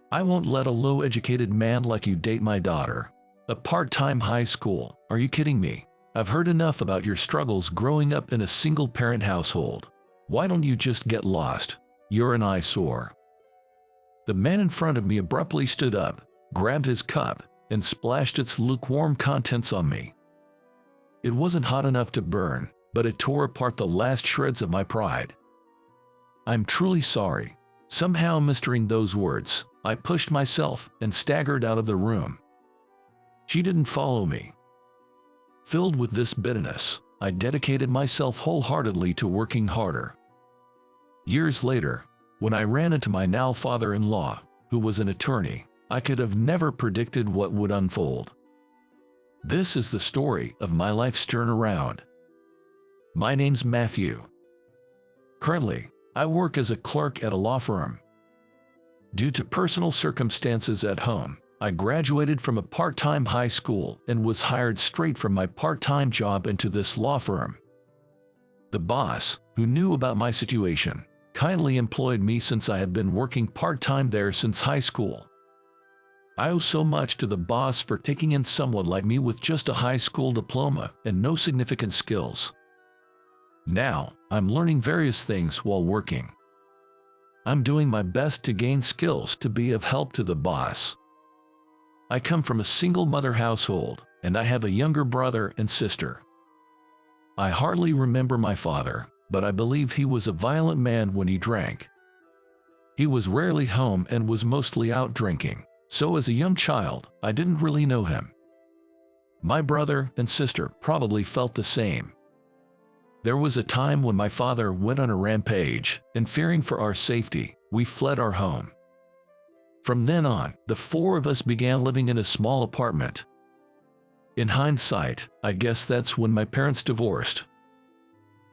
I won't let a low-educated man like you date my daughter. A part-time high school? Are you kidding me? I've heard enough about your struggles growing up in a single-parent household. Why don't you just get lost? You're an eyesore." The man in front of me abruptly stood up, grabbed his cup, and splashed its lukewarm contents on me. It wasn't hot enough to burn, but it tore apart the last shreds of my pride. "I'm truly sorry." Somehow mustering those words, I pushed myself and staggered out of the room. She didn't follow me. Filled with this bitterness, I dedicated myself wholeheartedly to working harder. Years later, when I ran into my now father-in-law, who was an attorney, I could have never predicted what would unfold. This is the story of my life's turnaround. My name's Matthew. Currently, I work as a clerk at a law firm. Due to personal circumstances at home, I graduated from a part-time high school and was hired straight from my part-time job into this law firm. The boss, who knew about my situation, kindly employed me since I had been working part-time there since high school. I owe so much to the boss for taking in someone like me with just a high school diploma and no significant skills. Now, I'm learning various things while working. I'm doing my best to gain skills to be of help to the boss. I come from a single mother household, and I have a younger brother and sister. I hardly remember my father, but I believe he was a violent man when he drank. He was rarely home and was mostly out drinking, so as a young child, I didn't really know him. My brother and sister probably felt the same. There was a time when my father went on a rampage, and fearing for our safety, we fled our home. From then on, the four of us began living in a small apartment. In hindsight, I guess that's when my parents divorced.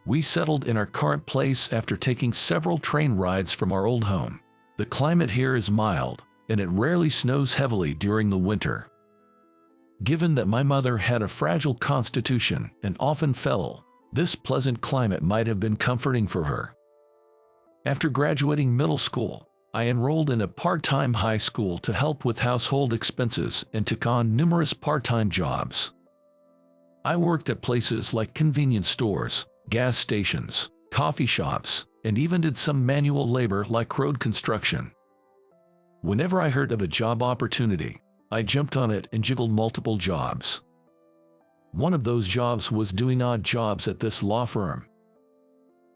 We settled in our current place after taking several train rides from our old home. The climate here is mild, and it rarely snows heavily during the winter. Given that my mother had a fragile constitution and often fell, this pleasant climate might have been comforting for her. After graduating middle school, I enrolled in a part-time high school to help with household expenses and took on numerous part-time jobs. I worked at places like convenience stores, gas stations, coffee shops, and even did some manual labor like road construction. Whenever I heard of a job opportunity, I jumped on it and juggled multiple jobs. One of those jobs was doing odd jobs at this law firm.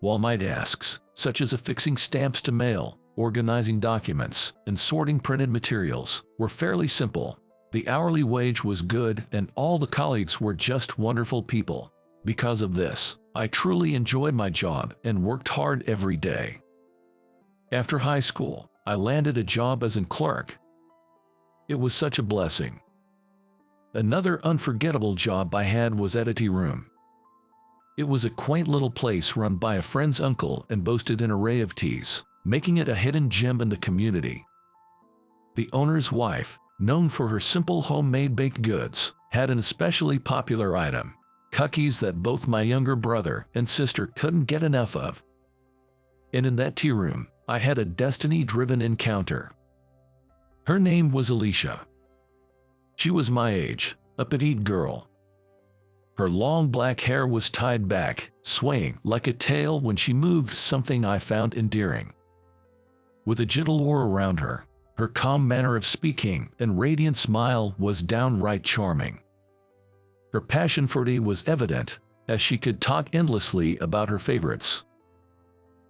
While my tasks, such as affixing stamps to mail, organizing documents, and sorting printed materials, were fairly simple, the hourly wage was good and all the colleagues were just wonderful people. Because of this, I truly enjoyed my job and worked hard every day. After high school, I landed a job as a clerk. It was such a blessing. Another unforgettable job I had was at a tea room. It was a quaint little place run by a friend's uncle and boasted an array of teas, making it a hidden gem in the community. The owner's wife, known for her simple homemade baked goods, had an especially popular item, cookies that both my younger brother and sister couldn't get enough of. And in that tea room, I had a destiny-driven encounter. Her name was Alicia. She was my age, a petite girl. Her long black hair was tied back, swaying like a tail when she moved, something I found endearing. With a gentle aura around her, her calm manner of speaking and radiant smile was downright charming. Her passion for tea was evident, as she could talk endlessly about her favorites.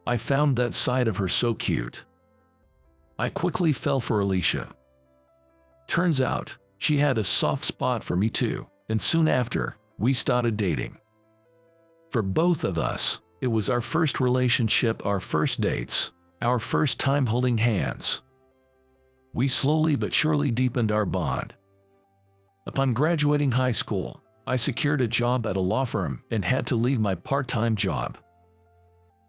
I found that side of her so cute. I quickly fell for Alicia. Turns out, she had a soft spot for me too, and soon after, we started dating. For both of us, it was our first relationship, our first dates, our first time holding hands. We slowly but surely deepened our bond. Upon graduating high school, I secured a job at a law firm and had to leave my part-time job.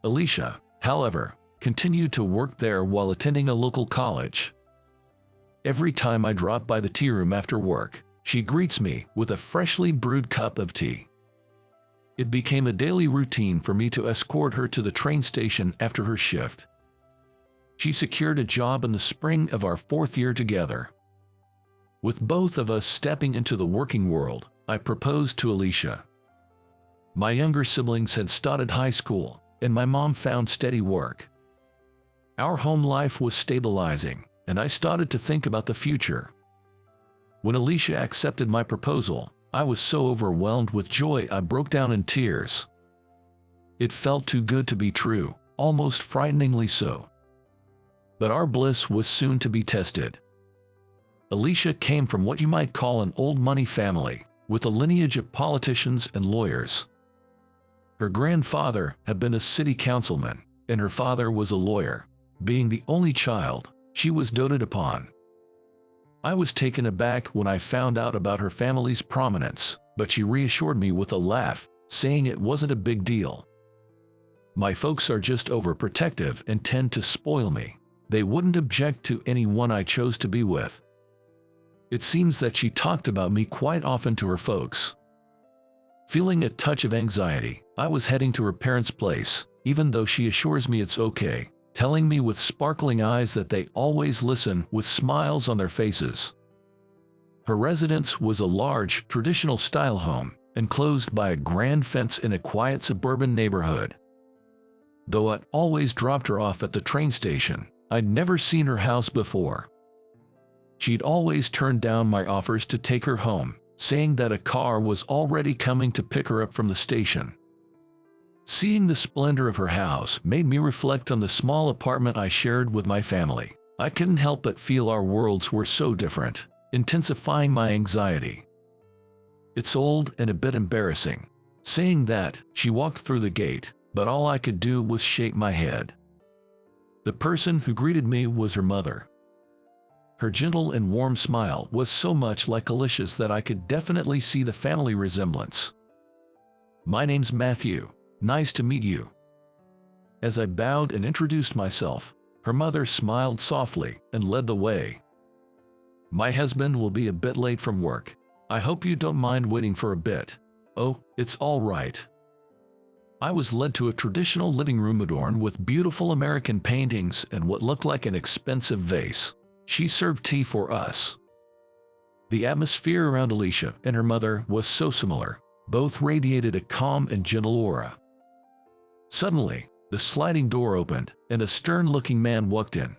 Alicia, however, continued to work there while attending a local college. Every time I drop by the tea room after work, she greets me with a freshly brewed cup of tea. It became a daily routine for me to escort her to the train station after her shift. She secured a job in the spring of our 4th year together. With both of us stepping into the working world, I proposed to Alicia. My younger siblings had started high school, and my mom found steady work. Our home life was stabilizing, and I started to think about the future. When Alicia accepted my proposal, I was so overwhelmed with joy I broke down in tears. It felt too good to be true, almost frighteningly so. But our bliss was soon to be tested. Alicia came from what you might call an old money family, with a lineage of politicians and lawyers. Her grandfather had been a city councilman, and her father was a lawyer. Being the only child, she was doted upon. I was taken aback when I found out about her family's prominence, but she reassured me with a laugh, saying it wasn't a big deal. My folks are just overprotective and tend to spoil me. They wouldn't object to anyone I chose to be with. It seems that she talked about me quite often to her folks. Feeling a touch of anxiety, I was heading to her parents' place, even though she assures me it's okay, telling me with sparkling eyes that they always listen with smiles on their faces. Her residence was a large, traditional-style home, enclosed by a grand fence in a quiet suburban neighborhood. Though I'd always dropped her off at the train station, I'd never seen her house before. She'd always turned down my offers to take her home, saying that a car was already coming to pick her up from the station. Seeing the splendor of her house made me reflect on the small apartment I shared with my family. I couldn't help but feel our worlds were so different, intensifying my anxiety. It's old and a bit embarrassing. Saying that, she walked through the gate, but all I could do was shake my head. The person who greeted me was her mother. Her gentle and warm smile was so much like Alicia's that I could definitely see the family resemblance. "My name's Matthew. Nice to meet you." As I bowed and introduced myself, her mother smiled softly and led the way. "My husband will be a bit late from work. I hope you don't mind waiting for a bit." "Oh, it's all right." I was led to a traditional living room adorned with beautiful American paintings and what looked like an expensive vase. She served tea for us. The atmosphere around Alicia and her mother was so similar. Both radiated a calm and gentle aura. Suddenly, the sliding door opened, and a stern-looking man walked in.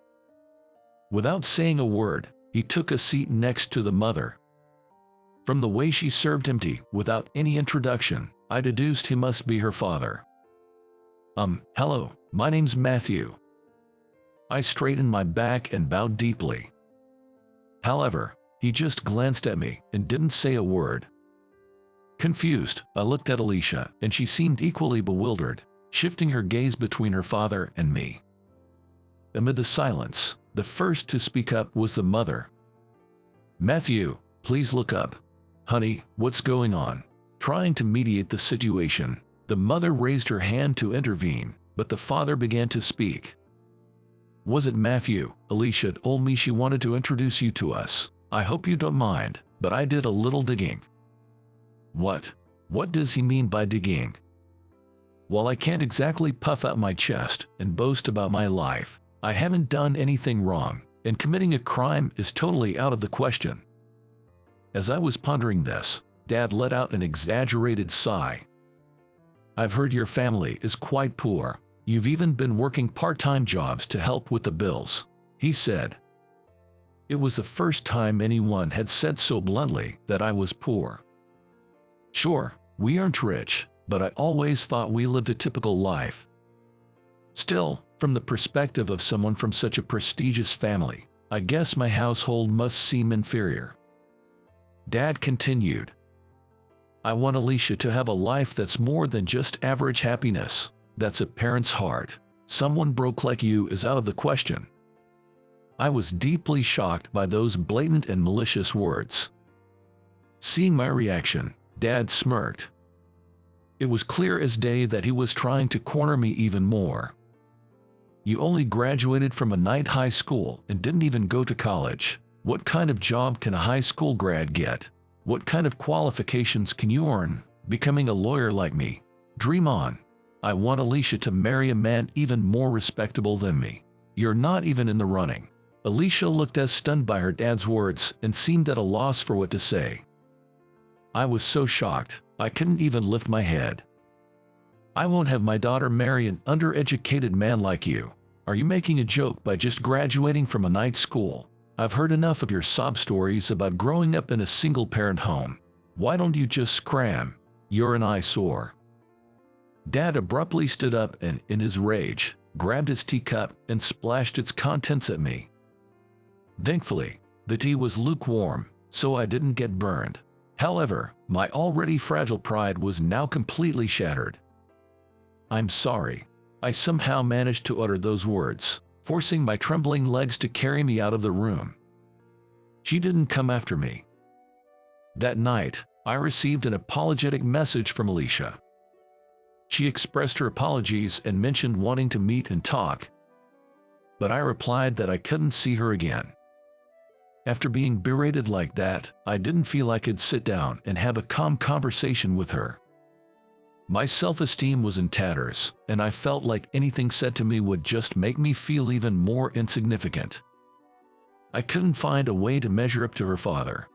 Without saying a word, he took a seat next to the mother. From the way she served him tea without any introduction, I deduced he must be her father. Hello, my name's Matthew." I straightened my back and bowed deeply. However, he just glanced at me and didn't say a word. Confused, I looked at Alicia, and she seemed equally bewildered, shifting her gaze between her father and me. Amid the silence, the first to speak up was the mother. "Matthew, please look up. Honey, what's going on?" Trying to mediate the situation, the mother raised her hand to intervene, but the father began to speak. "Was it Matthew? Alicia told me she wanted to introduce you to us. I hope you don't mind, but I did a little digging." "What? What does he mean by digging?" While I can't exactly puff out my chest and boast about my life, I haven't done anything wrong, and committing a crime is totally out of the question. As I was pondering this, Dad let out an exaggerated sigh. "I've heard your family is quite poor. You've even been working part-time jobs to help with the bills," he said. It was the first time anyone had said so bluntly that I was poor. Sure, we aren't rich, but I always thought we lived a typical life. Still, from the perspective of someone from such a prestigious family, I guess my household must seem inferior. Dad continued, "I want Alicia to have a life that's more than just average happiness. That's a parent's heart. Someone broke like you is out of the question." I was deeply shocked by those blatant and malicious words. Seeing my reaction, Dad smirked. It was clear as day that he was trying to corner me even more. "You only graduated from a night high school and didn't even go to college. What kind of job can a high school grad get? What kind of qualifications can you earn becoming a lawyer like me? Dream on. I want Alicia to marry a man even more respectable than me. You're not even in the running." Alicia looked as stunned by her dad's words and seemed at a loss for what to say. I was so shocked, I couldn't even lift my head. "I won't have my daughter marry an undereducated man like you. Are you making a joke by just graduating from a night school? I've heard enough of your sob stories about growing up in a single-parent home. Why don't you just scram? You're an eyesore." Dad abruptly stood up and, in his rage, grabbed his teacup and splashed its contents at me. Thankfully, the tea was lukewarm, so I didn't get burned. However, my already fragile pride was now completely shattered. "I'm sorry." I somehow managed to utter those words, forcing my trembling legs to carry me out of the room. She didn't come after me. That night, I received an apologetic message from Alicia. She expressed her apologies and mentioned wanting to meet and talk, but I replied that I couldn't see her again. After being berated like that, I didn't feel I could sit down and have a calm conversation with her. My self-esteem was in tatters, and I felt like anything said to me would just make me feel even more insignificant. I couldn't find a way to measure up to her father.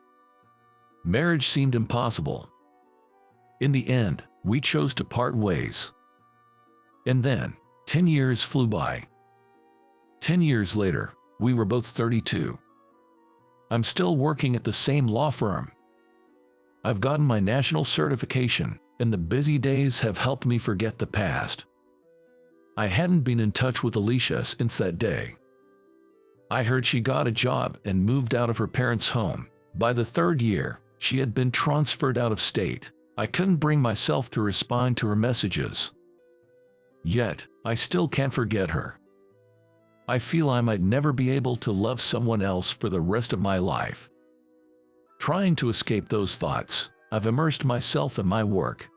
Marriage seemed impossible. In the end, we chose to part ways. And then, 10 years flew by. 10 years later, we were both 32. I'm still working at the same law firm. I've gotten my national certification, and the busy days have helped me forget the past. I hadn't been in touch with Alicia since that day. I heard she got a job and moved out of her parents' home. By the 3rd year, she had been transferred out of state. I couldn't bring myself to respond to her messages. Yet, I still can't forget her. I feel I might never be able to love someone else for the rest of my life. Trying to escape those thoughts, I've immersed myself in my work.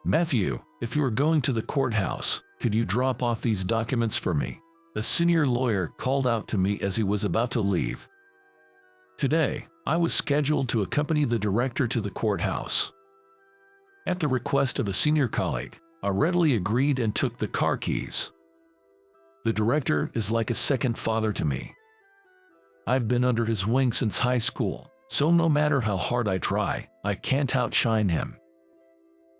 "Matthew, if you are going to the courthouse, could you drop off these documents for me?" A senior lawyer called out to me as he was about to leave. Today, I was scheduled to accompany the director to the courthouse. At the request of a senior colleague, I readily agreed and took the car keys. The director is like a second father to me. I've been under his wing since high school, so no matter how hard I try, I can't outshine him.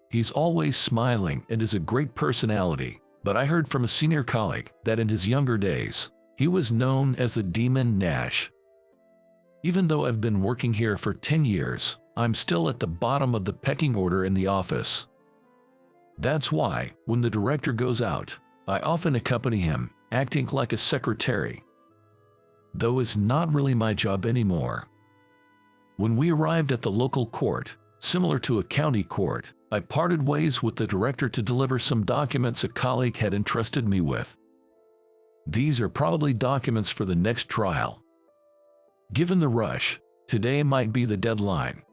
He's always smiling and is a great personality, but I heard from a senior colleague that in his younger days, he was known as the Demon Nash. Even though I've been working here for 10 years, I'm still at the bottom of the pecking order in the office. That's why, when the director goes out, I often accompany him, acting like a secretary. Though it's not really my job anymore. When we arrived at the local court, similar to a county court, I parted ways with the director to deliver some documents a colleague had entrusted me with. These are probably documents for the next trial. Given the rush, today might be the deadline.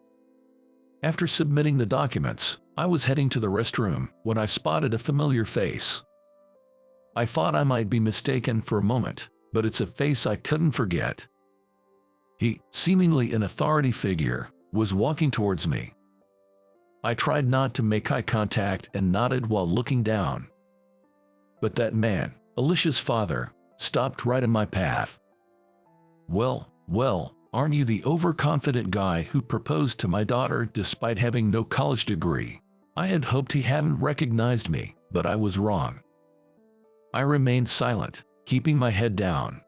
After submitting the documents, I was heading to the restroom when I spotted a familiar face. I thought I might be mistaken for a moment, but it's a face I couldn't forget. He, seemingly an authority figure, was walking towards me. I tried not to make eye contact and nodded while looking down. But that man, Alicia's father, stopped right in my path. Well, aren't you the overconfident guy who proposed to my daughter despite having no college degree? I had hoped he hadn't recognized me, but I was wrong. I remained silent, keeping my head down.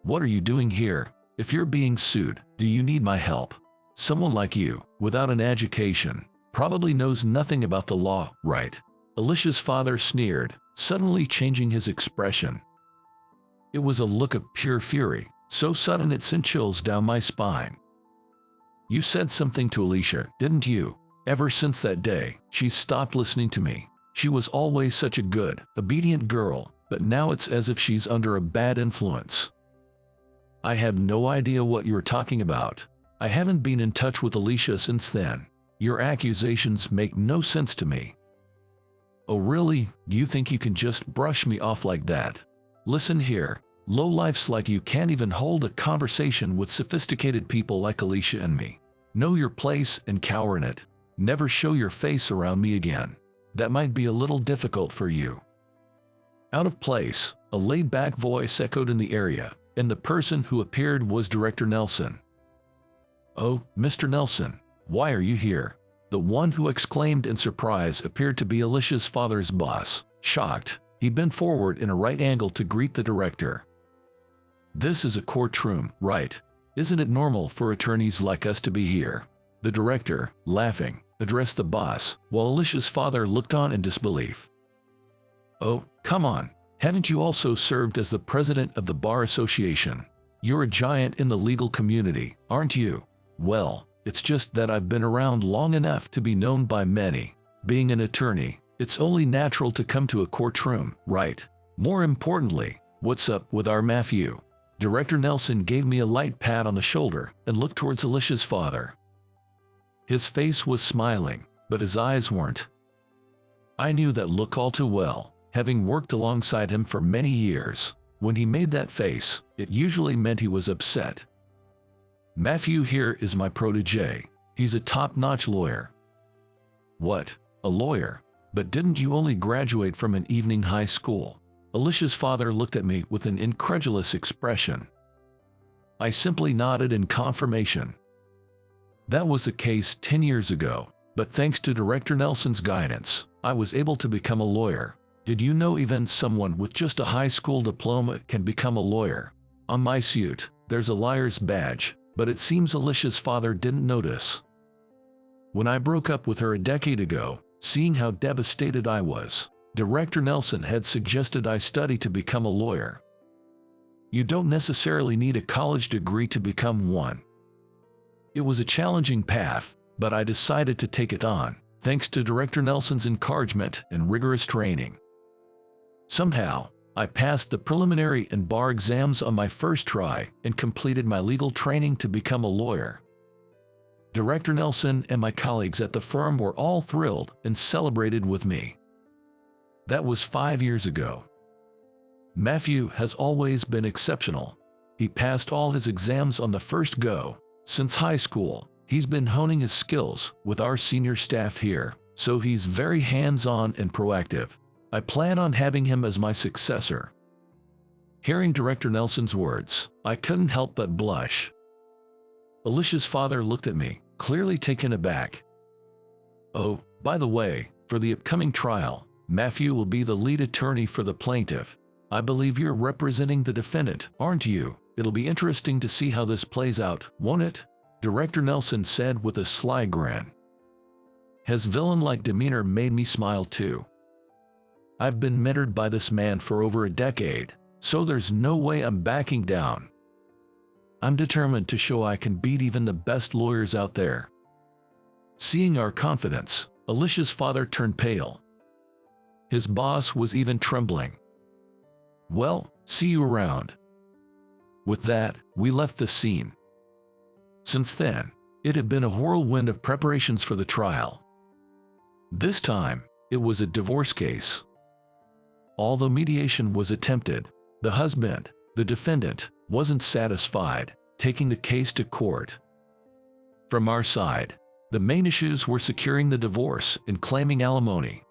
"What are you doing here? If you're being sued, do you need my help? Someone like you, without an education, probably knows nothing about the law, right?" Alicia's father sneered, suddenly changing his expression. It was a look of pure fury, so sudden it sent chills down my spine. "You said something to Alicia, didn't you? Ever since that day, she's stopped listening to me. She was always such a good, obedient girl, but now it's as if she's under a bad influence." "I have no idea what you're talking about. I haven't been in touch with Alicia since then. Your accusations make no sense to me." "Oh really? Do you think you can just brush me off like that? Listen here, lowlifes like you can't even hold a conversation with sophisticated people like Alicia and me. Know your place and cower in it. Never show your face around me again. That might be a little difficult for you." Out of place, A laid-back voice echoed in the area, and the person who appeared was Director Nelson. "Oh, Mr. Nelson, why are you here?" The one who exclaimed in surprise appeared to be Alicia's father's boss. Shocked, he bent forward in a right angle to greet the director. "This is a courtroom, right? Isn't it normal for attorneys like us to be here?" The director, laughing, addressed the boss, while Alicia's father looked on in disbelief. "Oh, come on. Haven't you also served as the president of the Bar Association? You're a giant in the legal community, aren't you?" "Well, it's just that I've been around long enough to be known by many. Being an attorney, it's only natural to come to a courtroom, right? More importantly, what's up with our Matthew?" Director Nelson gave me a light pat on the shoulder and looked towards Alicia's father. His face was smiling, but his eyes weren't. I knew that look all too well, having worked alongside him for many years. When he made that face, it usually meant he was upset. "Matthew here is my protege. He's a top-notch lawyer." "What? A lawyer? But didn't you only graduate from an evening high school?" Alicia's father looked at me with an incredulous expression. I simply nodded in confirmation. That was the case 10 years ago, but thanks to Director Nelson's guidance, I was able to become a lawyer. Did you know even someone with just a high school diploma can become a lawyer? On my suit, there's a lawyer's badge, but it seems Alicia's father didn't notice. When I broke up with her a decade ago, seeing how devastated I was, Director Nelson had suggested I study to become a lawyer. You don't necessarily need a college degree to become one. It was a challenging path, but I decided to take it on, thanks to Director Nelson's encouragement and rigorous training. Somehow, I passed the preliminary and bar exams on my first try and completed my legal training to become a lawyer. Director Nelson and my colleagues at the firm were all thrilled and celebrated with me. That was 5 years ago. Matthew has always been exceptional. He passed all his exams on the first go. Since high school, he's been honing his skills with our senior staff here, so he's very hands-on and proactive. I plan on having him as my successor. Hearing Director Nelson's words, I couldn't help but blush. Alicia's father looked at me, clearly taken aback. "Oh, by the way, for the upcoming trial, Matthew will be the lead attorney for the plaintiff. I believe you're representing the defendant, aren't you? It'll be interesting to see how this plays out, won't it?" Director Nelson said with a sly grin. His villain-like demeanor made me smile too. I've been mentored by this man for over a decade, so there's no way I'm backing down. I'm determined to show I can beat even the best lawyers out there. Seeing our confidence, Alicia's father turned pale. His boss was even trembling. "Well, see you around." With that, we left the scene. Since then, it had been a whirlwind of preparations for the trial. This time, it was a divorce case. Although mediation was attempted, the husband, the defendant, wasn't satisfied, taking the case to court. From our side, the main issues were securing the divorce and claiming alimony.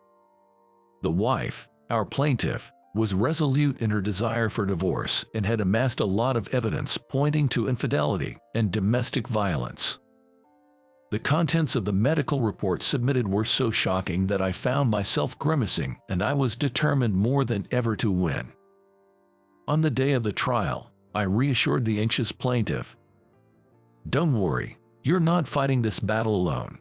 The wife, our plaintiff, was resolute in her desire for divorce and had amassed a lot of evidence pointing to infidelity and domestic violence. The contents of the medical report submitted were so shocking that I found myself grimacing, and I was determined more than ever to win. On the day of the trial, I reassured the anxious plaintiff. "Don't worry, you're not fighting this battle alone."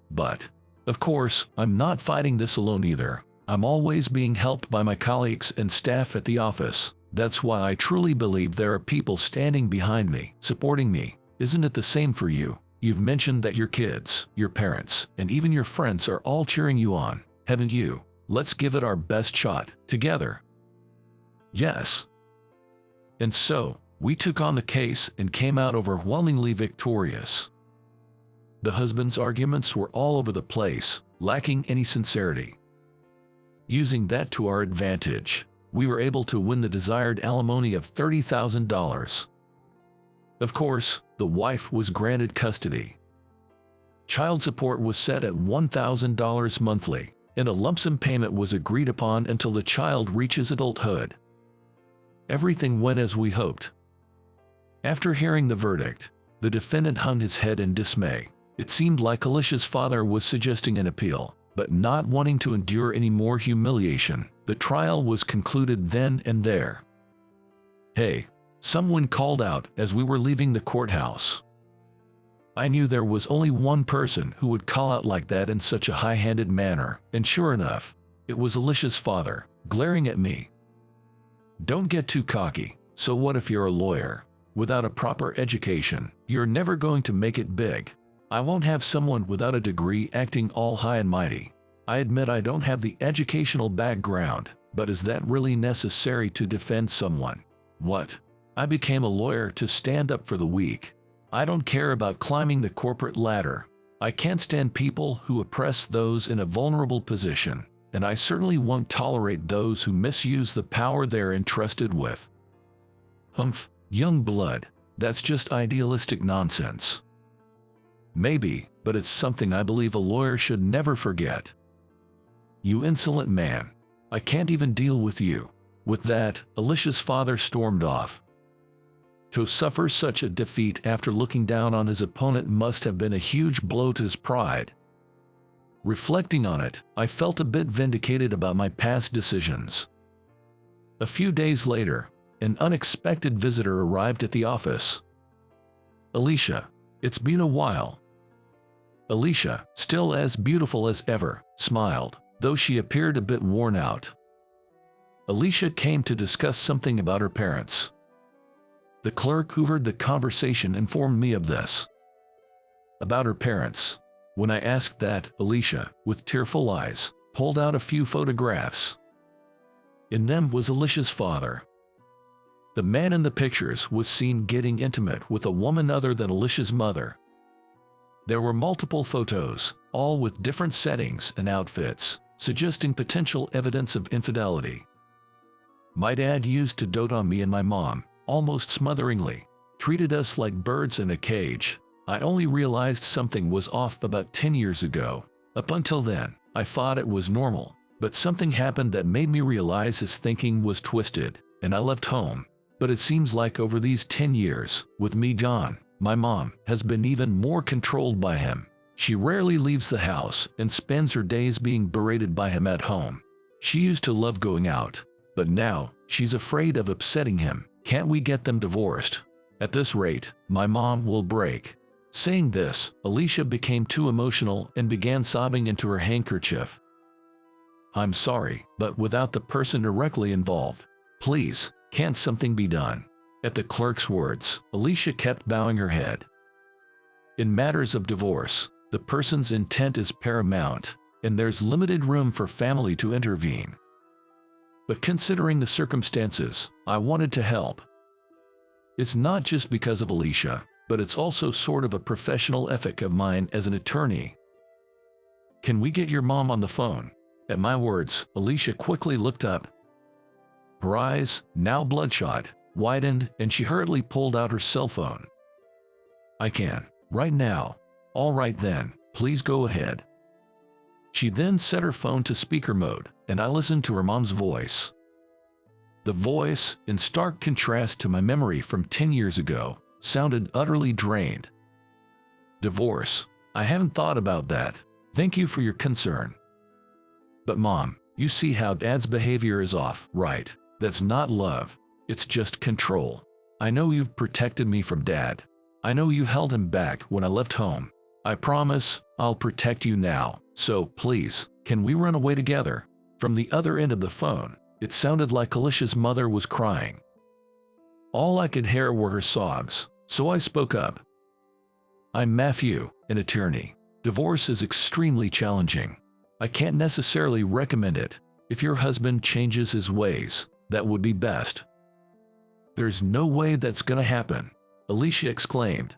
But, of course, I'm not fighting this alone either. I'm always being helped by my colleagues and staff at the office. That's why I truly believe there are people standing behind me, supporting me. Isn't it the same for you? You've mentioned that your kids, your parents, and even your friends are all cheering you on, haven't you? Let's give it our best shot, together. Yes. And so, we took on the case and came out overwhelmingly victorious. The husband's arguments were all over the place, lacking any sincerity. Using that to our advantage, we were able to win the desired alimony of $30,000. Of course, the wife was granted custody. Child support was set at $1,000 monthly, and a lump sum payment was agreed upon until the child reaches adulthood. Everything went as we hoped. After hearing the verdict, the defendant hung his head in dismay. It seemed like Alicia's father was suggesting an appeal, but not wanting to endure any more humiliation. The trial was concluded then and there. "Hey," someone called out as we were leaving the courthouse. I knew there was only one person who would call out like that in such a high-handed manner, and sure enough, it was Alicia's father, glaring at me. "Don't get too cocky. So what if you're a lawyer? Without a proper education, you're never going to make it big. I won't have someone without a degree acting all high and mighty. I admit I don't have the educational background, but is that really necessary to defend someone? What? I became a lawyer to stand up for the weak. I don't care about climbing the corporate ladder. I can't stand people who oppress those in a vulnerable position, and I certainly won't tolerate those who misuse the power they're entrusted with." Humph, young blood, that's just idealistic nonsense. Maybe, but it's something I believe a lawyer should never forget. "You insolent man. I can't even deal with you." With that, Alicia's father stormed off. To suffer such a defeat after looking down on his opponent must have been a huge blow to his pride. Reflecting on it, I felt a bit vindicated about my past decisions. A few days later, an unexpected visitor arrived at the office. "Alicia, it's been a while." Alicia, still as beautiful as ever, smiled, though she appeared a bit worn out. Alicia came to discuss something about her parents. The clerk who heard the conversation informed me of this. About her parents. When I asked that, Alicia, with tearful eyes, pulled out a few photographs. In them was Alicia's father. The man in the pictures was seen getting intimate with a woman other than Alicia's mother. There were multiple photos, all with different settings and outfits, suggesting potential evidence of infidelity. My dad used to dote on me and my mom, almost smotheringly, treated us like birds in a cage. I only realized something was off about 10 years ago. Up until then, I thought it was normal, but something happened that made me realize his thinking was twisted, and I left home. But it seems like over these 10 years, with me gone, my mom has been even more controlled by him. She rarely leaves the house and spends her days being berated by him at home. She used to love going out, but now she's afraid of upsetting him. Can't we get them divorced? At this rate, my mom will break. Saying this, Alicia became too emotional and began sobbing into her handkerchief. "I'm sorry, but without the person directly involved, please, can't something be done?" At the clerk's words, Alicia kept bowing her head. In matters of divorce, the person's intent is paramount, and there's limited room for family to intervene. But considering the circumstances, I wanted to help. It's not just because of Alicia, but it's also sort of a professional ethic of mine as an attorney. "Can we get your mom on the phone?" At my words, Alicia quickly looked up. Her eyes, now bloodshot, widened, and she hurriedly pulled out her cell phone. "I can, right now." "All right then, please go ahead." She then set her phone to speaker mode, and I listened to her mom's voice. The voice, in stark contrast to my memory from 10 years ago, sounded utterly drained. "Divorce? I haven't thought about that. Thank you for your concern. But Mom, you see how Dad's behavior is off, right? That's not love. It's just control. I know you've protected me from Dad. I know you held him back when I left home. I promise I'll protect you now. So please, can we run away together?" From the other end of the phone, it sounded like Alicia's mother was crying. All I could hear were her sobs, so I spoke up. "I'm Matthew, an attorney. Divorce is extremely challenging. I can't necessarily recommend it. If your husband changes his ways, that would be best." "There's no way that's gonna happen," Alicia exclaimed.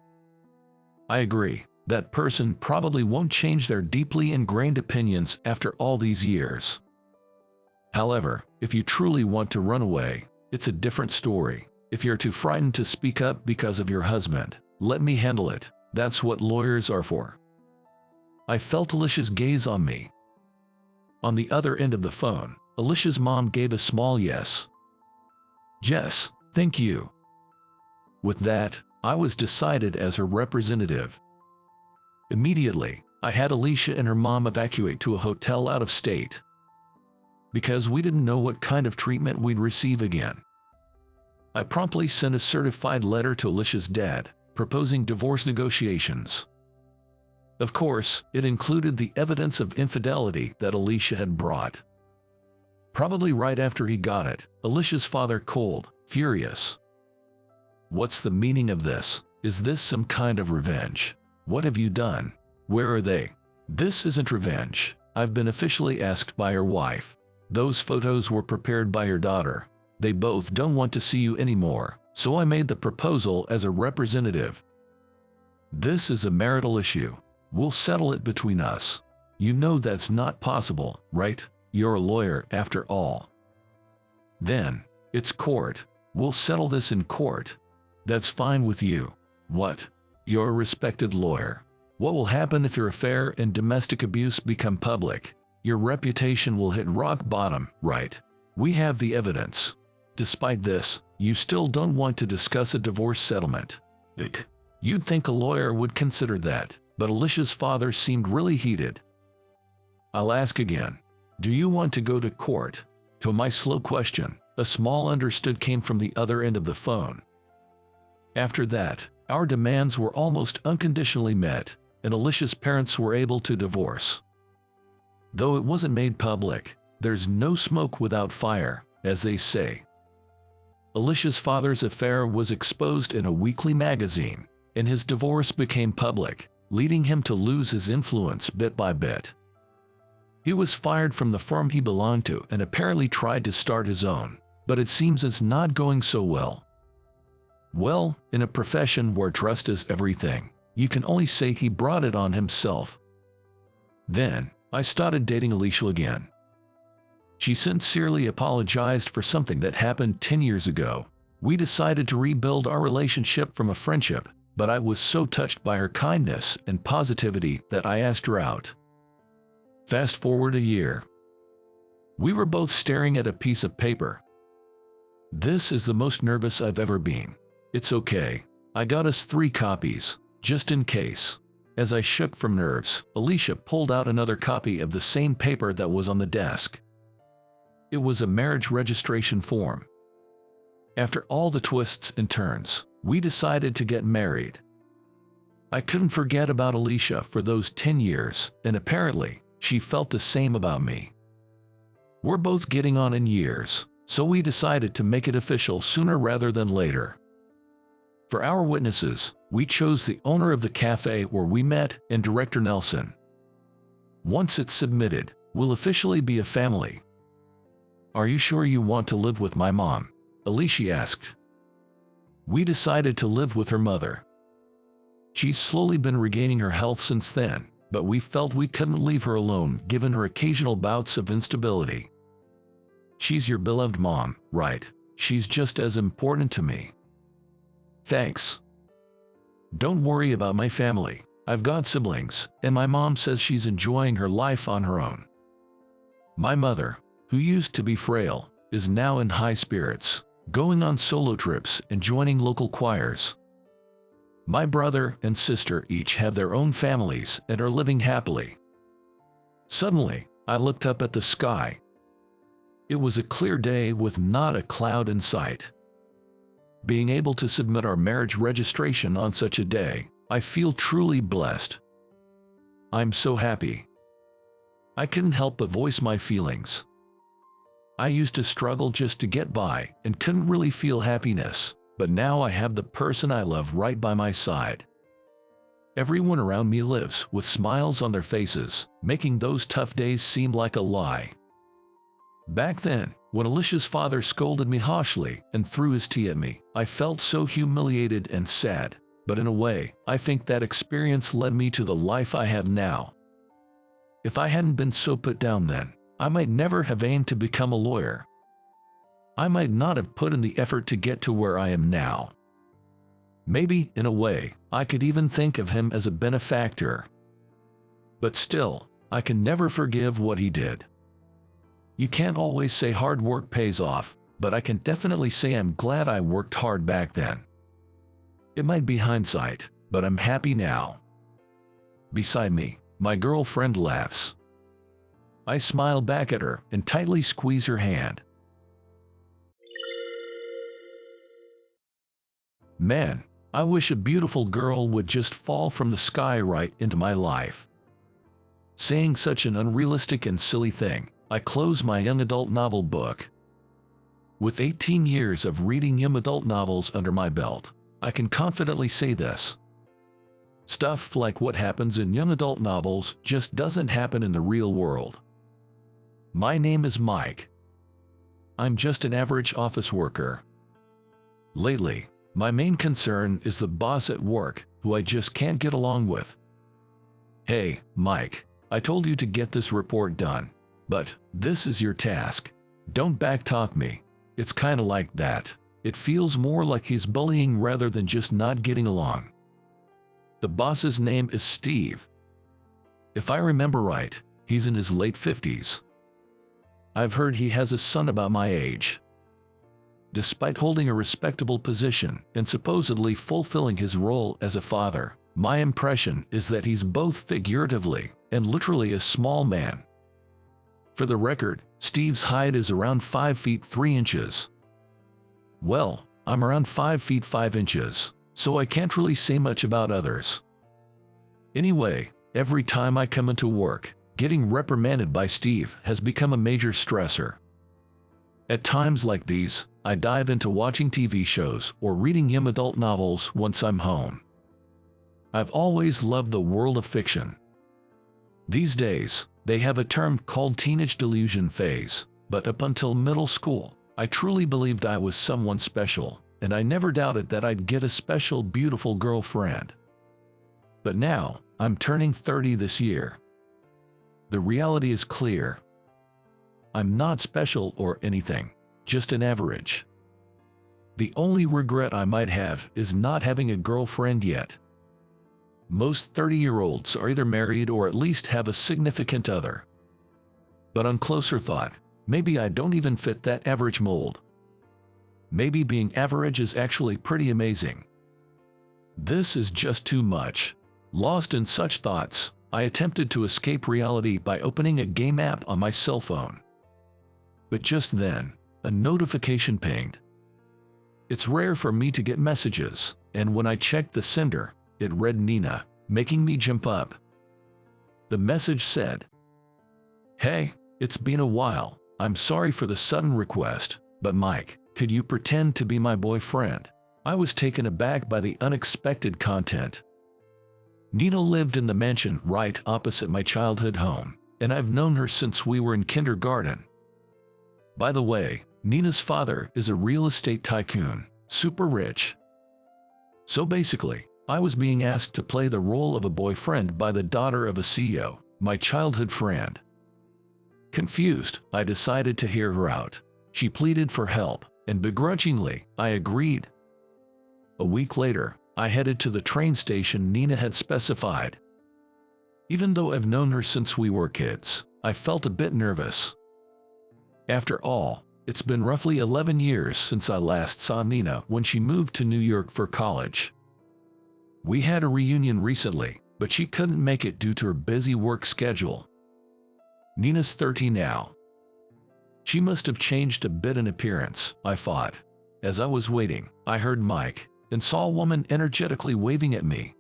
"I agree. That person probably won't change their deeply ingrained opinions after all these years. However, if you truly want to run away, it's a different story. If you're too frightened to speak up because of your husband, let me handle it. That's what lawyers are for." I felt Alicia's gaze on me. On the other end of the phone, Alicia's mom gave a small yes. Jess, thank you. With that, I was decided as her representative. Immediately, I had Alicia and her mom evacuate to a hotel out of state, because we didn't know what kind of treatment we'd receive again. I promptly sent a certified letter to Alicia's dad, proposing divorce negotiations. Of course, it included the evidence of infidelity that Alicia had brought. Probably right after he got it, Alicia's father called, furious. What's the meaning of this? Is this some kind of revenge? What have you done? Where are they? This isn't revenge. I've been officially asked by her wife. Those photos were prepared by her daughter. They both don't want to see you anymore, so I made the proposal as a representative. This is a marital issue. We'll settle it between us. You know that's not possible, right? You're a lawyer after all. Then, it's court. We'll settle this in court. That's fine with you. What? You're a respected lawyer. What will happen if your affair and domestic abuse become public? Your reputation will hit rock bottom, right? We have the evidence. Despite this, you still don't want to discuss a divorce settlement. You'd think a lawyer would consider that, but Alicia's father seemed really heated. I'll ask again. Do you want to go to court? To my slow question, a small understood came from the other end of the phone. After that, our demands were almost unconditionally met, and Alicia's parents were able to divorce. Though it wasn't made public, there's no smoke without fire, as they say. Alicia's father's affair was exposed in a weekly magazine, and his divorce became public, leading him to lose his influence bit by bit. He was fired from the firm he belonged to and apparently tried to start his own, but it seems it's not going so well. Well, in a profession where trust is everything, you can only say he brought it on himself. Then, I started dating Alicia again. She sincerely apologized for something that happened 10 years ago. We decided to rebuild our relationship from a friendship, but I was so touched by her kindness and positivity that I asked her out. Fast forward a year. We were both staring at a piece of paper. This is the most nervous I've ever been. It's okay. I got us 3 copies, just in case. As I shook from nerves, Alicia pulled out another copy of the same paper that was on the desk. It was a marriage registration form. After all the twists and turns, we decided to get married. I couldn't forget about Alicia for those 10 years, and apparently, she felt the same about me. We're both getting on in years, so we decided to make it official sooner rather than later. For our witnesses, we chose the owner of the cafe where we met and Director Nelson. Once it's submitted, we'll officially be a family. Are you sure you want to live with my mom? Alicia asked. We decided to live with her mother. She's slowly been regaining her health since then, but we felt we couldn't leave her alone given her occasional bouts of instability. She's your beloved mom, right? She's just as important to me. Thanks. Don't worry about my family. I've got siblings, and my mom says she's enjoying her life on her own. My mother, who used to be frail, is now in high spirits, going on solo trips and joining local choirs. My brother and sister each have their own families and are living happily. Suddenly, I looked up at the sky. It was a clear day with not a cloud in sight. Being able to submit our marriage registration on such a day, I feel truly blessed. I'm so happy. I couldn't help but voice my feelings. I used to struggle just to get by and couldn't really feel happiness, but now I have the person I love right by my side. Everyone around me lives with smiles on their faces, making those tough days seem like a lie. Back then, when Alicia's father scolded me harshly and threw his tea at me, I felt so humiliated and sad, but in a way, I think that experience led me to the life I have now. If I hadn't been so put down then, I might never have aimed to become a lawyer. I might not have put in the effort to get to where I am now. Maybe, in a way, I could even think of him as a benefactor. But still, I can never forgive what he did. You can't always say hard work pays off, but I can definitely say I'm glad I worked hard back then. It might be hindsight, but I'm happy now. Beside me, my girlfriend laughs. I smile back at her and tightly squeeze her hand. Man, I wish a beautiful girl would just fall from the sky right into my life. Saying such an unrealistic and silly thing, I close my young adult novel book. With 18 years of reading young adult novels under my belt, I can confidently say this. Stuff like what happens in young adult novels just doesn't happen in the real world. My name is Mike. I'm just an average office worker. Lately, my main concern is the boss at work, who I just can't get along with. Hey, Mike, I told you to get this report done, but this is your task. Don't backtalk me. It's kinda like that. It feels more like he's bullying rather than just not getting along. The boss's name is Steve. If I remember right, he's in his late 50s. I've heard he has a son about my age. Despite holding a respectable position and supposedly fulfilling his role as a father, my impression is that he's both figuratively and literally a small man. For the record, Steve's height is around 5 feet 3 inches. Well, I'm around 5 feet 5 inches, so I can't really say much about others. Anyway, every time I come into work, getting reprimanded by Steve has become a major stressor. At times like these, I dive into watching TV shows or reading young adult novels once I'm home. I've always loved the world of fiction. These days, they have a term called teenage delusion phase, but up until middle school, I truly believed I was someone special, and I never doubted that I'd get a special, beautiful girlfriend. But now, I'm turning 30 this year. The reality is clear. I'm not special or anything, just an average. The only regret I might have is not having a girlfriend yet. Most 30-year-olds are either married or at least have a significant other. But on closer thought, maybe I don't even fit that average mold. Maybe being average is actually pretty amazing. This is just too much. Lost in such thoughts, I attempted to escape reality by opening a game app on my cell phone. But just then, a notification pinged. It's rare for me to get messages, and when I checked the sender, it read Nina, making me jump up. The message said, "Hey, it's been a while. I'm sorry for the sudden request, but Mike, could you pretend to be my boyfriend?" I was taken aback by the unexpected content. Nina lived in the mansion right opposite my childhood home, and I've known her since we were in kindergarten. By the way, Nina's father is a real estate tycoon, super rich. So basically, I was being asked to play the role of a boyfriend by the daughter of a CEO, my childhood friend. Confused, I decided to hear her out. She pleaded for help, and begrudgingly, I agreed. A week later, I headed to the train station Nina had specified. Even though I've known her since we were kids, I felt a bit nervous. After all, it's been roughly 11 years since I last saw Nina when she moved to New York for college. We had a reunion recently, but she couldn't make it due to her busy work schedule. Nina's 30 now. She must have changed a bit in appearance, I thought. As I was waiting, I heard Mike and saw a woman energetically waving at me.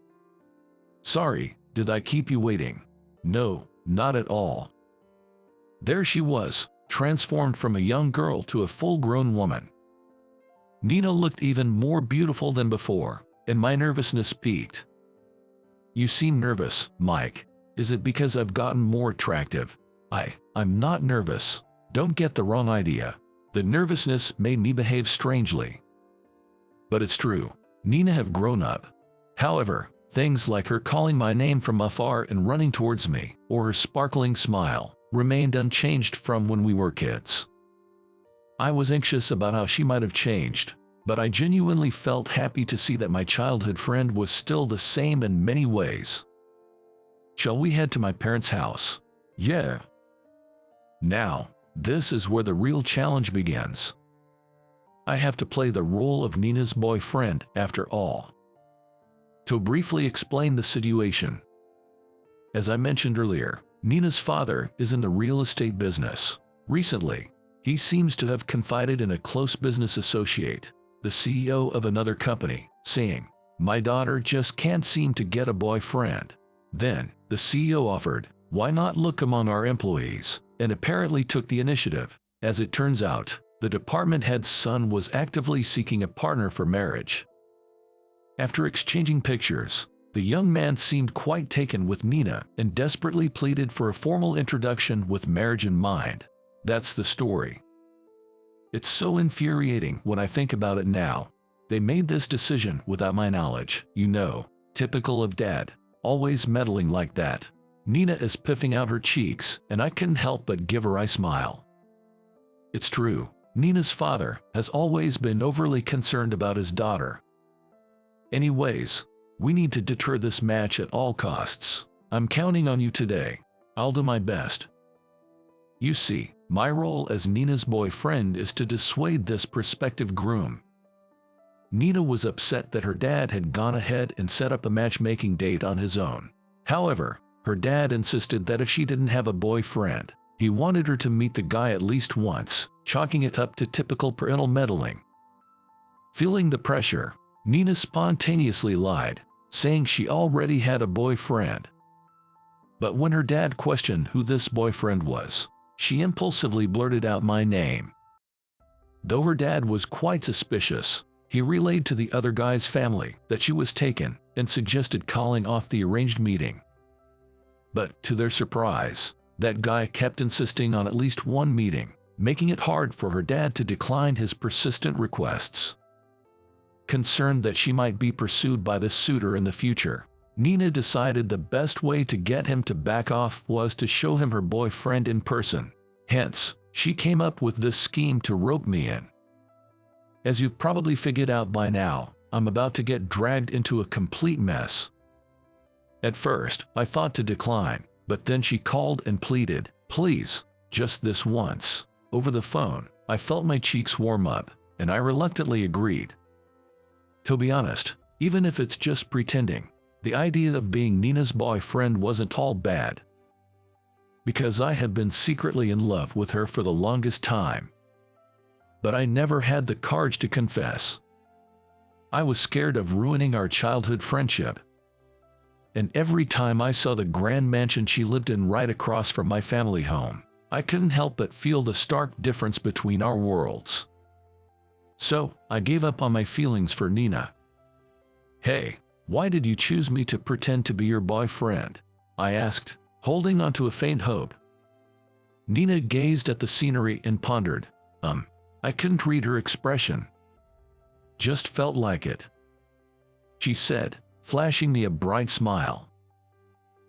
"Sorry, did I keep you waiting?" "No, not at all." There she was, transformed from a young girl to a full-grown woman. Nina looked even more beautiful than before, and my nervousness peaked. "You seem nervous, Mike. Is it because I've gotten more attractive?" I'm not nervous. Don't get the wrong idea. The nervousness made me behave strangely. But it's true. Nina have grown up. However, things like her calling my name from afar and running towards me, or her sparkling smile, remained unchanged from when we were kids. I was anxious about how she might have changed, but I genuinely felt happy to see that my childhood friend was still the same in many ways. Shall we head to my parents' house? Yeah. Now, this is where the real challenge begins. I have to play the role of Nina's boyfriend after all. To briefly explain the situation, as I mentioned earlier, Nina's father is in the real estate business. Recently, he seems to have confided in a close business associate, the CEO of another company, saying, "My daughter just can't seem to get a boyfriend." Then, the CEO offered, "Why not look among our employees?" and apparently took the initiative. As it turns out, the department head's son was actively seeking a partner for marriage. After exchanging pictures, the young man seemed quite taken with Nina and desperately pleaded for a formal introduction with marriage in mind. That's the story. It's so infuriating when I think about it now. They made this decision without my knowledge, typical of dad, always meddling like that. Nina is puffing out her cheeks, and I couldn't help but give her a smile. It's true, Nina's father has always been overly concerned about his daughter. Anyways, we need to deter this match at all costs. I'm counting on you today. I'll do my best. You see, my role as Nina's boyfriend is to dissuade this prospective groom. Nina was upset that her dad had gone ahead and set up a matchmaking date on his own. However, her dad insisted that if she didn't have a boyfriend, he wanted her to meet the guy at least once, chalking it up to typical parental meddling. Feeling the pressure, Nina spontaneously lied, saying she already had a boyfriend. But when her dad questioned who this boyfriend was, she impulsively blurted out my name. Though her dad was quite suspicious, he relayed to the other guy's family that she was taken and suggested calling off the arranged meeting. But to their surprise, that guy kept insisting on at least one meeting, making it hard for her dad to decline his persistent requests. Concerned that she might be pursued by the suitor in the future, Nina decided the best way to get him to back off was to show him her boyfriend in person. Hence, she came up with this scheme to rope me in. As you've probably figured out by now, I'm about to get dragged into a complete mess. At first, I thought to decline, but then she called and pleaded, "Please, just this once." Over the phone, I felt my cheeks warm up, and I reluctantly agreed. To be honest, even if it's just pretending, the idea of being Nina's boyfriend wasn't all bad. Because I had been secretly in love with her for the longest time. But I never had the courage to confess. I was scared of ruining our childhood friendship. And every time I saw the grand mansion she lived in right across from my family home, I couldn't help but feel the stark difference between our worlds. So, I gave up on my feelings for Nina. "Hey, why did you choose me to pretend to be your boyfriend?" I asked, holding on to a faint hope. Nina gazed at the scenery and pondered. I couldn't read her expression. Just felt like it. She said, flashing me a bright smile.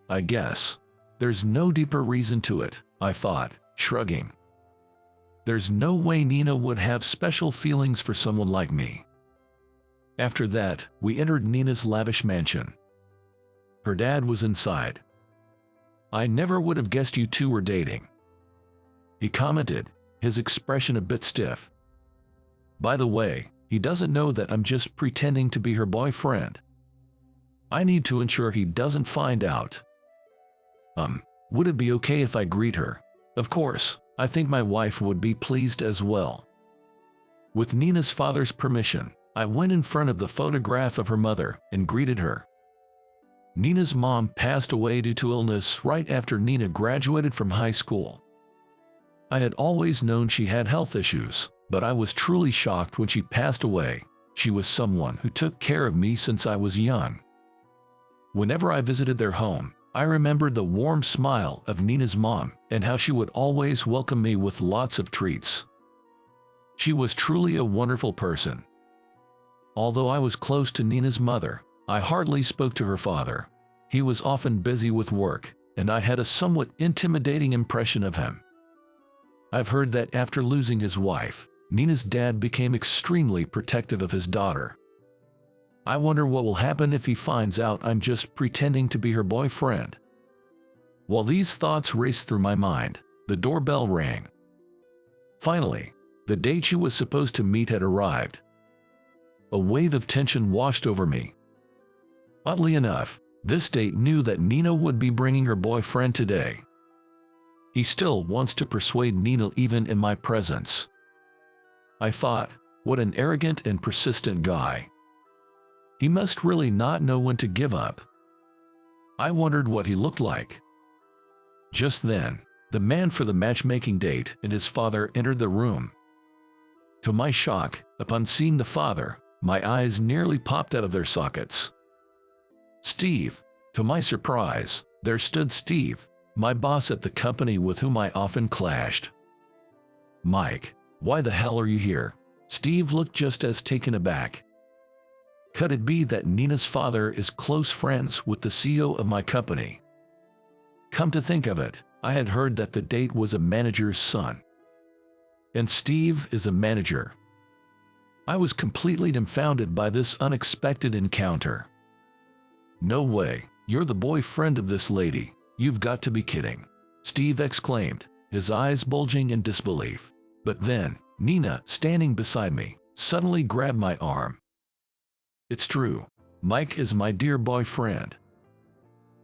"I guess. There's no deeper reason to it," I thought, shrugging. There's no way Nina would have special feelings for someone like me. After that, we entered Nina's lavish mansion. Her dad was inside. "I never would have guessed you two were dating," he commented, his expression a bit stiff. "By the way, he doesn't know that I'm just pretending to be her boyfriend. I need to ensure he doesn't find out. Would it be okay if I greet her? Of course, I think my wife would be pleased as well." With Nina's father's permission, I went in front of the photograph of her mother and greeted her. Nina's mom passed away due to illness right after Nina graduated from high school. I had always known she had health issues, but I was truly shocked when she passed away. She was someone who took care of me since I was young. Whenever I visited their home, I remembered the warm smile of Nina's mom and how she would always welcome me with lots of treats. She was truly a wonderful person. Although I was close to Nina's mother, I hardly spoke to her father. He was often busy with work, and I had a somewhat intimidating impression of him. I've heard that after losing his wife, Nina's dad became extremely protective of his daughter. I wonder what will happen if he finds out I'm just pretending to be her boyfriend. While these thoughts raced through my mind, the doorbell rang. Finally, The date she was supposed to meet had arrived. A wave of tension washed over me. Oddly enough, this date knew that Nina would be bringing her boyfriend today. He still wants to persuade Nina even in my presence. I thought, what an arrogant and persistent guy. He must really not know when to give up. I wondered what he looked like. Just then, the man for the matchmaking date and his father entered the room. To my shock, upon seeing the father, my eyes nearly popped out of their sockets. Steve. To my surprise, there stood Steve, my boss at the company with whom I often clashed. Mike, why the hell are you here? Steve looked just as taken aback. Could it be that Nina's father is close friends with the CEO of my company? Come to think of it, I had heard that the date was a manager's son. And Steve is a manager. I was completely dumbfounded by this unexpected encounter. No way, you're the boyfriend of this lady, you've got to be kidding, Steve exclaimed, his eyes bulging in disbelief. But then, Nina, standing beside me, suddenly grabbed my arm. It's true, Mike is my dear boyfriend,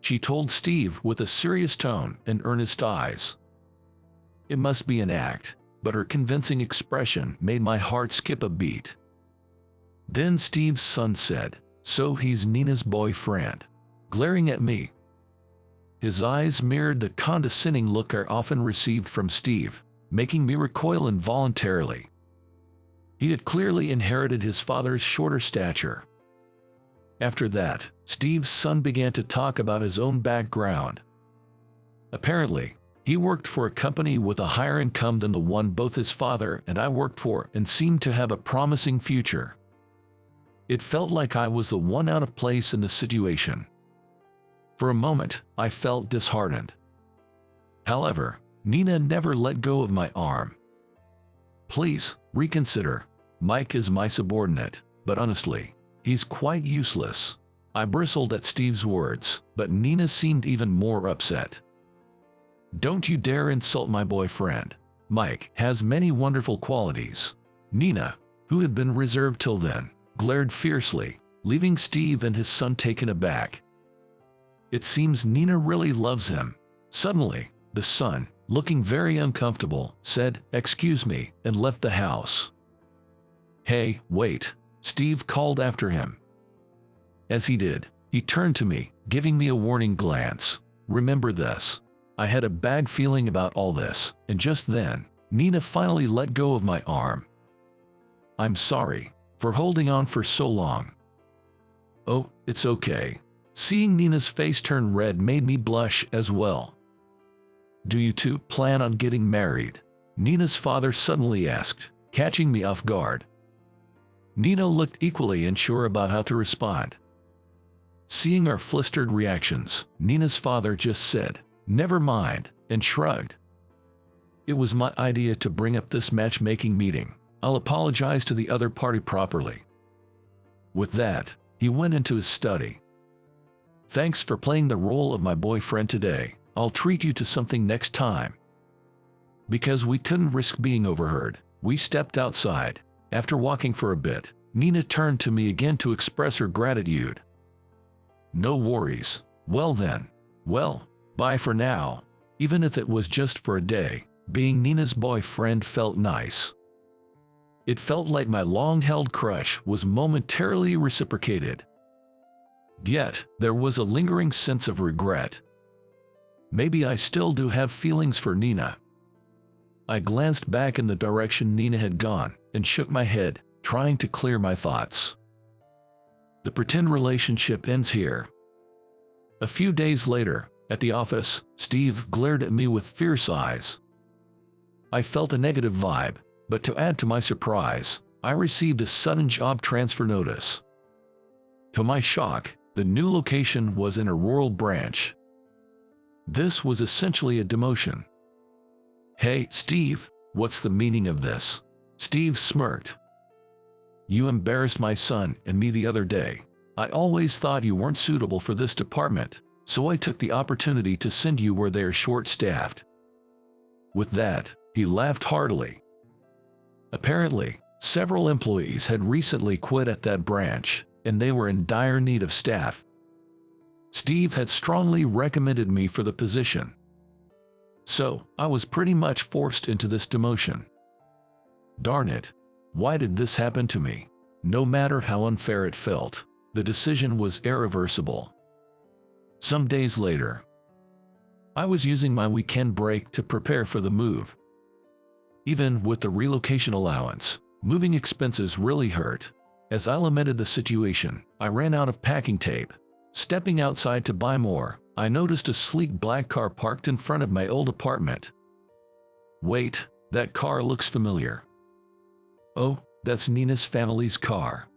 she told Steve with a serious tone and earnest eyes. It must be an act, but her convincing expression made my heart skip a beat. Then Steve's son said, so he's Nina's boyfriend, glaring at me. His eyes mirrored the condescending look I often received from Steve, making me recoil involuntarily. He had clearly inherited his father's shorter stature. After that, Steve's son began to talk about his own background. Apparently, he worked for a company with a higher income than the one both his father and I worked for and seemed to have a promising future. It felt like I was the one out of place in the situation. For a moment, I felt disheartened. However, Nina never let go of my arm. Please, reconsider. Mike is my subordinate, but honestly, he's quite useless. I bristled at Steve's words, but Nina seemed even more upset. Don't you dare insult my boyfriend. Mike has many wonderful qualities. Nina, who had been reserved till then, glared fiercely, leaving Steve and his son taken aback. It seems Nina really loves him. Suddenly, the son, looking very uncomfortable, said, "Excuse me," and left the house. "Hey, wait," Steve called after him. As he did, he turned to me, giving me a warning glance. Remember this. I had a bad feeling about all this, and just then, Nina finally let go of my arm. I'm sorry for holding on for so long. Oh, it's okay. Seeing Nina's face turn red made me blush as well. Do you two plan on getting married? Nina's father suddenly asked, catching me off guard. Nina looked equally unsure about how to respond. Seeing our flustered reactions, Nina's father just said, "Never mind," and shrugged. It was my idea to bring up this matchmaking meeting. I'll apologize to the other party properly. With that, he went into his study. Thanks for playing the role of my boyfriend today. I'll treat you to something next time. Because we couldn't risk being overheard, we stepped outside. After walking for a bit, Nina turned to me again to express her gratitude. No worries. Well then. Well, bye for now. Even if it was just for a day, being Nina's boyfriend felt nice. It felt like my long-held crush was momentarily reciprocated. Yet, there was a lingering sense of regret. Maybe I still do have feelings for Nina. I glanced back in the direction Nina had gone and shook my head, trying to clear my thoughts. The pretend relationship ends here. A few days later, at the office, Steve glared at me with fierce eyes. I felt a negative vibe, but to add to my surprise, I received a sudden job transfer notice. To my shock, the new location was in a rural branch. This was essentially a demotion. Hey, Steve, what's the meaning of this? Steve smirked. You embarrassed my son and me the other day. I always thought you weren't suitable for this department, so I took the opportunity to send you where they are short-staffed. With that, he laughed heartily. Apparently, several employees had recently quit at that branch, and they were in dire need of staff. Steve had strongly recommended me for the position. So, I was pretty much forced into this demotion. Darn it, why did this happen to me? No matter how unfair it felt, the decision was irreversible. Some days later, I was using my weekend break to prepare for the move. Even with the relocation allowance, moving expenses really hurt. As I lamented the situation, I ran out of packing tape. Stepping outside to buy more, I noticed a sleek black car parked in front of my old apartment. Wait, that car looks familiar. Oh, that's Nina's family's car.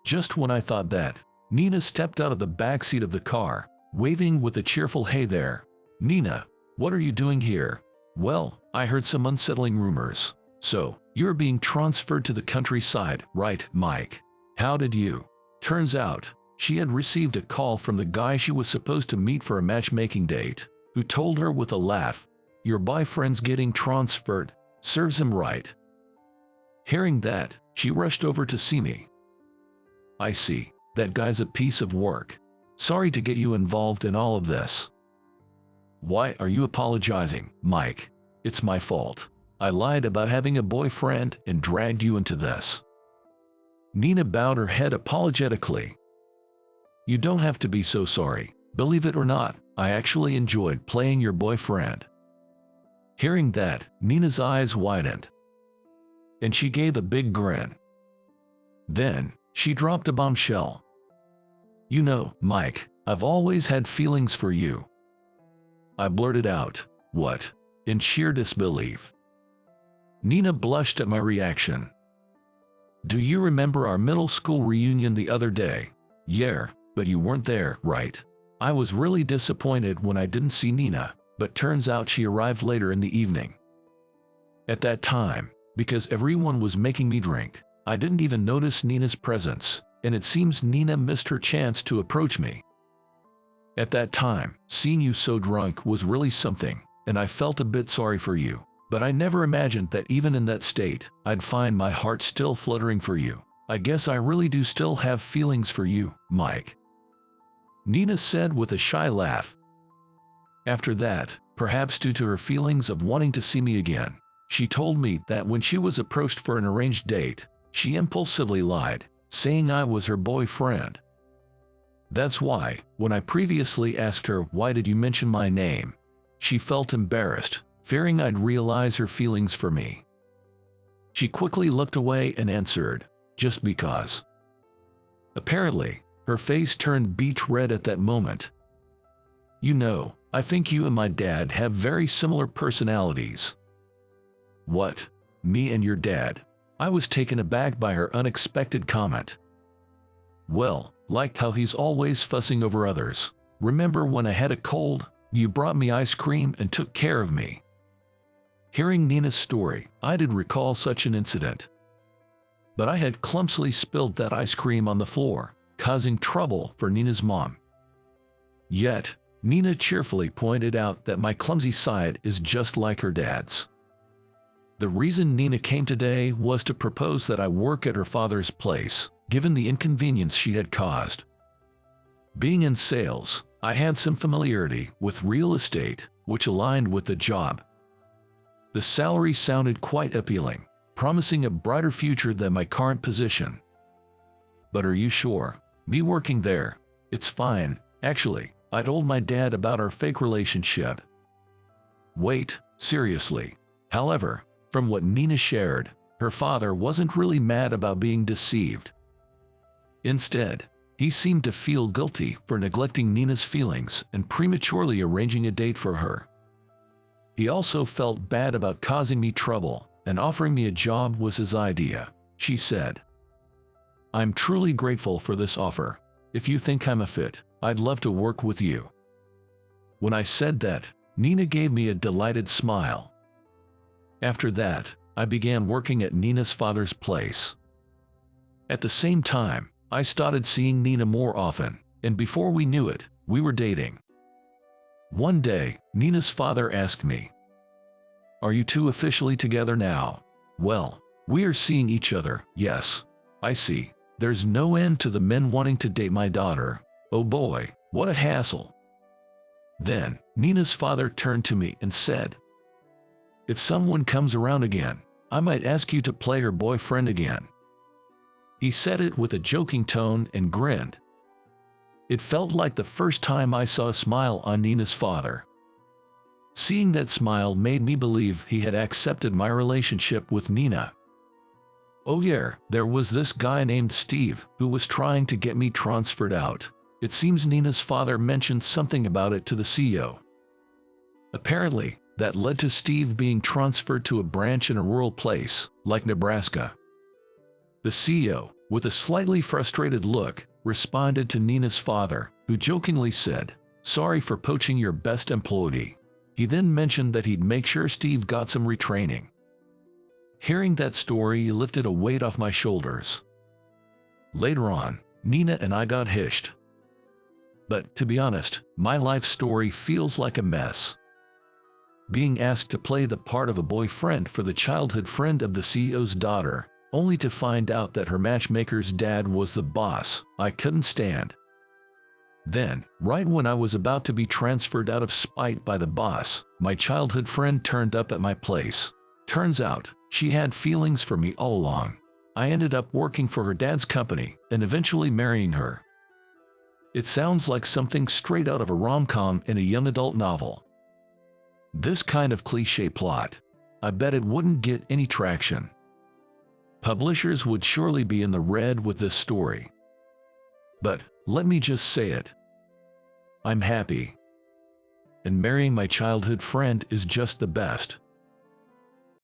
Just when I thought that, Nina stepped out of the back seat of the car, waving with a cheerful "Hey there, Nina, what are you doing here?" "Well, I heard some unsettling rumors. So, you're being transferred to the countryside, right, Mike? How did you?" Turns out, she had received a call from the guy she was supposed to meet for a matchmaking date, who told her with a laugh, "Your boyfriend's getting transferred, serves him right." Hearing that, she rushed over to see me. "I see, that guy's a piece of work. Sorry to get you involved in all of this." "Why are you apologizing, Mike? It's my fault. I lied about having a boyfriend and dragged you into this." Nina bowed her head apologetically. "You don't have to be so sorry. Believe it or not, I actually enjoyed playing your boyfriend." Hearing that, Nina's eyes widened, and she gave a big grin. Then, she dropped a bombshell. "You know, Mike, I've always had feelings for you." I blurted out, "What?" in sheer disbelief. Nina blushed at my reaction. "Do you remember our middle school reunion the other day?" "Yeah, but you weren't there, right?" I was really disappointed when I didn't see Nina, but turns out she arrived later in the evening. At that time, because everyone was making me drink, I didn't even notice Nina's presence, and it seems Nina missed her chance to approach me. At that time, seeing you so drunk was really something, and I felt a bit sorry for you, but I never imagined that even in that state, I'd find my heart still fluttering for you. I guess I really do still have feelings for you, Mike," Nina said with a shy laugh. After that, perhaps due to her feelings of wanting to see me again, she told me that when she was approached for an arranged date, she impulsively lied, saying I was her boyfriend. That's why, when I previously asked her why did you mention my name, she felt embarrassed, fearing I'd realize her feelings for me. She quickly looked away and answered, "Just because." Apparently, her face turned beet red at that moment. "You know, I think you and my dad have very similar personalities." "What? Me and your dad?" I was taken aback by her unexpected comment. "Well, like how he's always fussing over others. Remember when I had a cold, you brought me ice cream and took care of me?" Hearing Nina's story, I did recall such an incident. But I had clumsily spilled that ice cream on the floor, causing trouble for Nina's mom. Yet, Nina cheerfully pointed out that my clumsy side is just like her dad's. The reason Nina came today was to propose that I work at her father's place, given the inconvenience she had caused. Being in sales, I had some familiarity with real estate, which aligned with the job. The salary sounded quite appealing, promising a brighter future than my current position. "But are you sure? Me working there? It's fine, actually. I told my dad about our fake relationship." "Wait, seriously?" However, from what Nina shared, her father wasn't really mad about being deceived. Instead, he seemed to feel guilty for neglecting Nina's feelings and prematurely arranging a date for her. He also felt bad about causing me trouble, and offering me a job was his idea, she said. "I'm truly grateful for this offer. If you think I'm a fit, I'd love to work with you." When I said that, Nina gave me a delighted smile. After that, I began working at Nina's father's place. At the same time, I started seeing Nina more often, and before we knew it, we were dating. One day, Nina's father asked me, "Are you two officially together now?" Well, We are seeing each other, yes. I see. There's no end to the men wanting to date my daughter. Oh boy, what a hassle. Then, Nina's father turned to me and said, "If someone comes around again, I might ask you to play her boyfriend again." He said it with a joking tone and grinned. It felt like the first time I saw a smile on Nina's father. Seeing that smile made me believe he had accepted my relationship with Nina. Oh yeah, there was this guy named Steve who was trying to get me transferred out. It seems Nina's father mentioned something about it to the CEO. Apparently, that led to Steve being transferred to a branch in a rural place, like Nebraska. The CEO, with a slightly frustrated look, responded to Nina's father, who jokingly said, "Sorry for poaching your best employee." He then mentioned that he'd make sure Steve got some retraining. Hearing that story lifted a weight off my shoulders. Later on, Nina and I got hitched. But to be honest, my life story feels like a mess. Being asked to play the part of a boyfriend for the childhood friend of the CEO's daughter, only to find out that her matchmaker's dad was the boss, I couldn't stand. Then, right when I was about to be transferred out of spite by the boss, my childhood friend turned up at my place. Turns out, she had feelings for me all along. I ended up working for her dad's company and eventually marrying her. It sounds like something straight out of a rom-com in a young adult novel. This kind of cliché plot, I bet it wouldn't get any traction. Publishers would surely be in the red with this story. But let me just say it. I'm happy. And marrying my childhood friend is just the best.